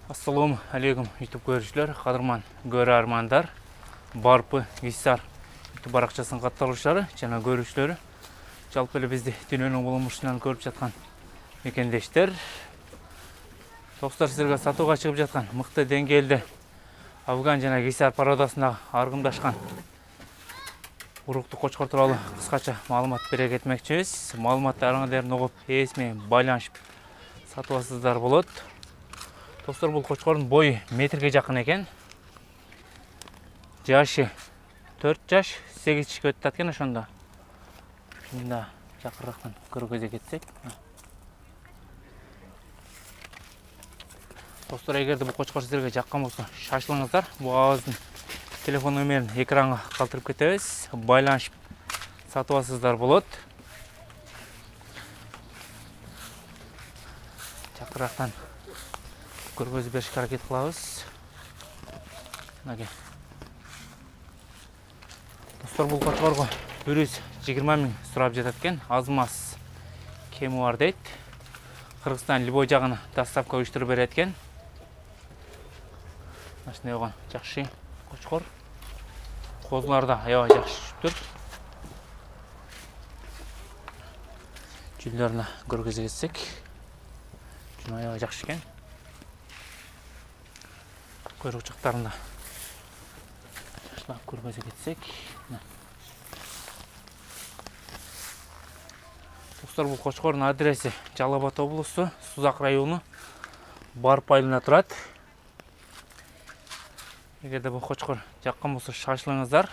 Assalamu alaikum YouTube көрушілер, қадырман көрермандар, барпы Гисар YouTube барақшасын қатталушылары, жана көрушілері, жалпы эле бизди дүйнөнүн булмушунан көрүп жаткан мекендештер. Достор, силерге сатууга чыгып жаткан мыкты деңгээлде Афган жана Гисар пародасында аргымдашкан уруктуу кочкор тууралуу кыскача маалымат бере кетмекчибиз. Маалыматтарыңыздарды угуп, ээсине байланышып сатып болот. Достор, бұл қошқордың бойы метрге жақын екен. Жашы 4 жаш, 8 жашқа өтті аткен ошонда. Шында жақыррақтан көргөзе кетсек. Достор, эгерде бұл қошқор сіздерге жаққан болса, шашылыңыздар. Бұл ауыздың телефон нөмерін экранға қалтырып кетебиз. Байланышып сатып болот. Жақыррақтан көргөзүп беришке аракет кылабыз. Достор, бул кочкорго 120 миң сурап жатат экен. Аз-маз кеми бар дейт. Кыргызстан любой жагына доставка уюштуруп берет экен. Ушундай болгон жакшы кочкор. Козуларда аябай жакшы түштүр. Жүлдөрүнө көргөзө кетсек, жөн аябай жакшы экен. Көйрөк жактарында жашлап көргөзө кетсек. Достор, бул кочкордун адреси Жалал Абад облусу, Сузак району, Барп айылында турат. Эгерде бул кочкор жаккан болсо, шашылыңыздар.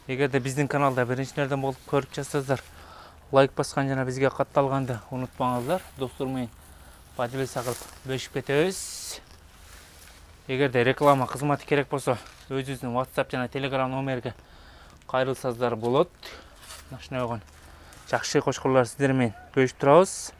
Эгерде биздин каналда биринчилерден болуп көрүп жатсаңыздар, лайк баскан жана бизге катталганды унутпаңыздар. Достор менен поделиться кылып бөлүшүп кетебиз. Эгерде реклама кызматы керек болсо, өзүбүздүн WhatsApp жана Telegram номерге кайрылсаңыздар болот. Ушундай болгон жакшы кочкорлор сиздер менен бөлүшүп турабыз.